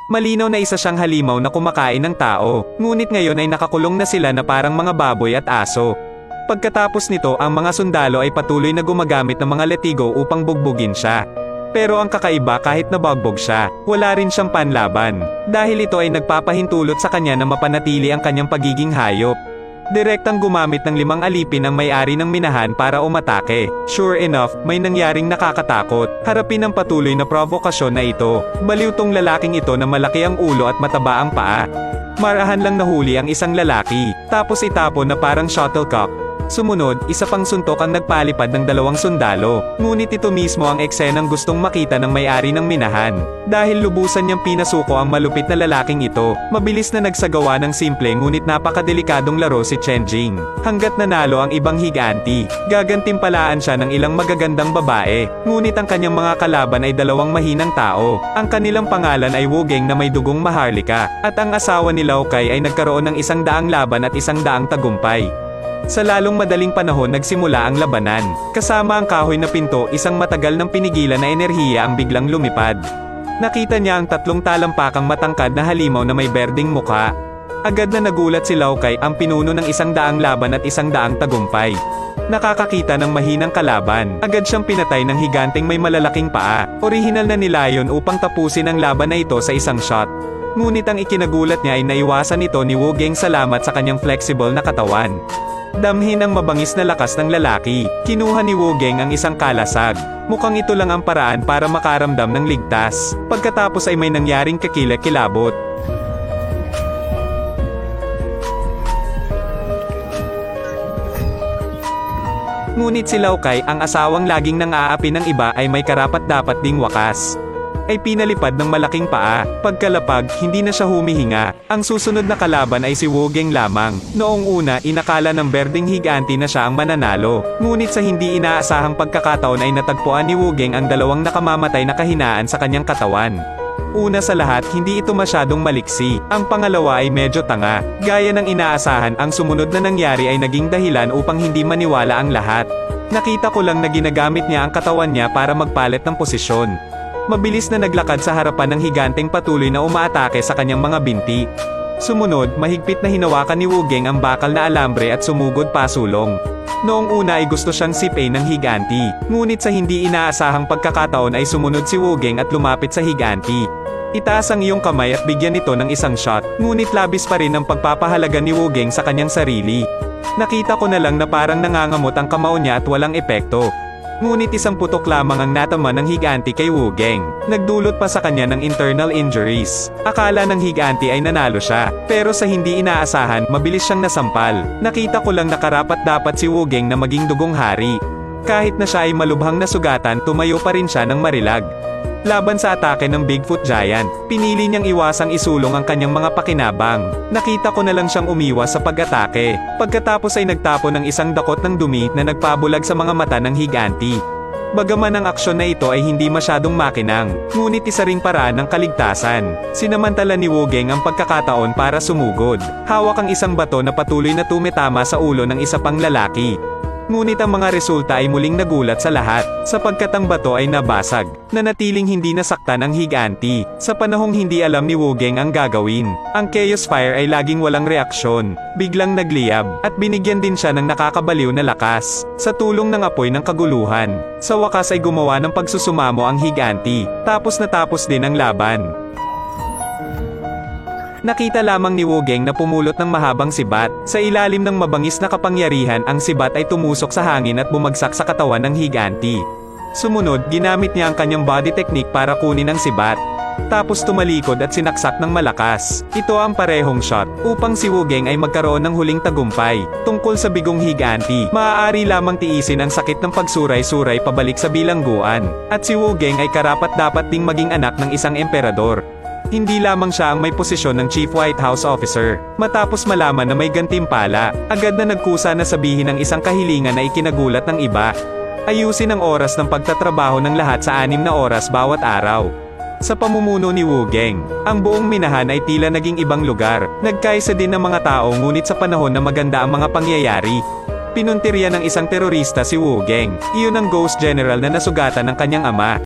Malinaw na isa siyang halimaw na kumakain ng tao, ngunit ngayon ay nakakulong na sila na parang mga baboy at aso. Pagkatapos nito, ang mga sundalo ay patuloy na gumagamit ng mga latigo upang bugbugin siya. Pero ang kakaiba, kahit nabagbog siya, wala rin siyang panlaban. Dahil ito ay nagpapahintulot sa kanya na mapanatili ang kanyang pagiging hayop. Direktang gumamit ng 5 alipin ang may-ari ng minahan para umatake. Sure enough, may nangyaring nakakatakot. Harapin ang patuloy na provokasyon na ito. Baliw tong lalaking ito na malaki ang ulo at mataba ang paa. Marahan lang nahuli ang isang lalaki, tapos itapon na parang shuttlecock. Sumunod, isa pang suntok ang nagpalipad ng 2 sundalo, ngunit ito mismo ang eksenang gustong makita ng may-ari ng minahan. Dahil lubusan niyang pinasuko ang malupit na lalaking ito, mabilis na nagsagawa ng simple ngunit napakadelikadong laro si Chen Jing. Hanggat nanalo ang ibang higanti, gagantimpalaan siya ng ilang magagandang babae, ngunit ang kanyang mga kalaban ay 2 mahinang tao. Ang kanilang pangalan ay Wu Geng na may dugong maharlika, at ang asawa ni Lao Kai ay nagkaroon ng 100 laban at 100 tagumpay. Sa lalong madaling panahon nagsimula ang labanan. Kasama ang kahoy na pinto, isang matagal ng pinigilan na enerhiya ang biglang lumipad. Nakita niya ang 3 talampakang matangkad na halimaw na may berdeng mukha. Agad na nagulat si Lao Kai, ang pinuno ng 100 laban at 100 tagumpay. Nakakakita ng mahinang kalaban, agad siyang pinatay ng higanteng may malalaking paa. Orihinal na nilayon upang tapusin ang laban na ito sa isang shot. Ngunit ang ikinagulat niya ay naiwasan ito ni Wu Geng salamat sa kanyang flexible na katawan. Damhin ang mabangis na lakas ng lalaki. Kinuha ni Wu Geng ang isang kalasag. Mukhang ito lang ang paraan para makaramdam ng ligtas. Pagkatapos ay may nangyaring kakilakilabot. Ngunit si Lao Kai, ang asawang laging nang-aapi ng iba, ay may karapat-dapat ding wakas. Ay pinalipad ng malaking paa. Pagkalapag, hindi na siya humihinga. Ang susunod na kalaban ay si Wu Geng lamang. Noong una, inakala ng berdeng higanti na siya ang mananalo. Ngunit sa hindi inaasahang pagkakataon ay natagpuan ni Wu Geng ang 2 nakamamatay na kahinaan sa kanyang katawan. Una sa lahat, hindi ito masyadong maliksi. Ang pangalawa ay medyo tanga. Gaya ng inaasahan, ang sumunod na nangyari ay naging dahilan upang hindi maniwala ang lahat. Nakita ko lang na ginagamit niya ang katawan niya para magpalit ng posisyon. Mabilis na naglakad sa harapan ng higanteng patuloy na umaatake sa kanyang mga binti. Sumunod, mahigpit na hinawakan ni Wu Geng ang bakal na alambre at sumugod pasulong. Noong una ay gusto siyang sipay ng higanti, ngunit sa hindi inaasahang pagkakataon ay sumunod si Wu Geng at lumapit sa higanti. Itaas ang iyong kamay at bigyan ito ng isang shot, ngunit labis pa rin ang pagpapahalaga ni Wu Geng sa kanyang sarili. Nakita ko na lang na parang nangangamot ang kamao niya at walang epekto. Ngunit isang putok lamang ang natama ng higanti kay Wu Geng. Nagdulot pa sa kanya ng internal injuries. Akala ng higanti ay nanalo siya, pero sa hindi inaasahan, mabilis siyang nasampal. Nakita ko lang na karapat-dapat si Wu Geng na maging dugong hari. Kahit na siya ay malubhang nasugatan, tumayo pa rin siya ng marilag. Laban sa atake ng Bigfoot Giant, pinili niyang iwasang isulong ang kanyang mga pakinabang. Nakita ko na lang siyang umiwas sa pag-atake. Pagkatapos ay nagtapon ng isang dakot ng dumi na nagpabulag sa mga mata ng higanti. Bagaman ang aksyon na ito ay hindi masyadong makinang, ngunit isa ring paraan ng kaligtasan. Sinamantala ni Wu Geng ang pagkakataon para sumugod. Hawak ang isang bato na patuloy na tumitama sa ulo ng isa pang lalaki. Ngunit ang mga resulta ay muling nagulat sa lahat, sapagkat ang bato ay nabasag, nanatiling hindi nasaktan ang higanti. Sa panahong hindi alam ni Wu Geng ang gagawin, ang Chaos Fire ay laging walang reaksyon, biglang nagliyab, at binigyan din siya ng nakakabaliw na lakas, sa tulong ng apoy ng kaguluhan. Sa wakas ay gumawa ng pagsusumamo ang higanti, tapos natapos din ang laban. Nakita lamang ni Wu Geng na pumulot ng mahabang sibat. Sa ilalim ng mabangis na kapangyarihan, ang sibat ay tumusok sa hangin at bumagsak sa katawan ng higanti. Sumunod, ginamit niya ang kanyang body technique para kunin ang sibat. Tapos tumalikod at sinaksak ng malakas. Ito ang parehong shot, upang si Wu Geng ay magkaroon ng huling tagumpay. Tungkol sa bigong higanti, maaari lamang tiisin ang sakit ng pagsuray-suray pabalik sa bilangguan. At si Wu Geng ay karapat-dapat ding maging anak ng isang emperador. Hindi lamang siya ang may posisyon ng Chief White House Officer. Matapos malaman na may gantimpala, agad na nagkusa na sabihin ang isang kahilingan na ikinagulat ng iba. Ayusin ang oras ng pagtatrabaho ng lahat sa 6 na oras bawat araw. Sa pamumuno ni Wu Geng, ang buong minahan ay tila naging ibang lugar. Nagkaisa din ng mga tao ngunit sa panahon na maganda ang mga pangyayari. Pinuntirya ng isang terorista si Wu Geng. Iyon ang Ghost General na nasugatan ng kanyang ama.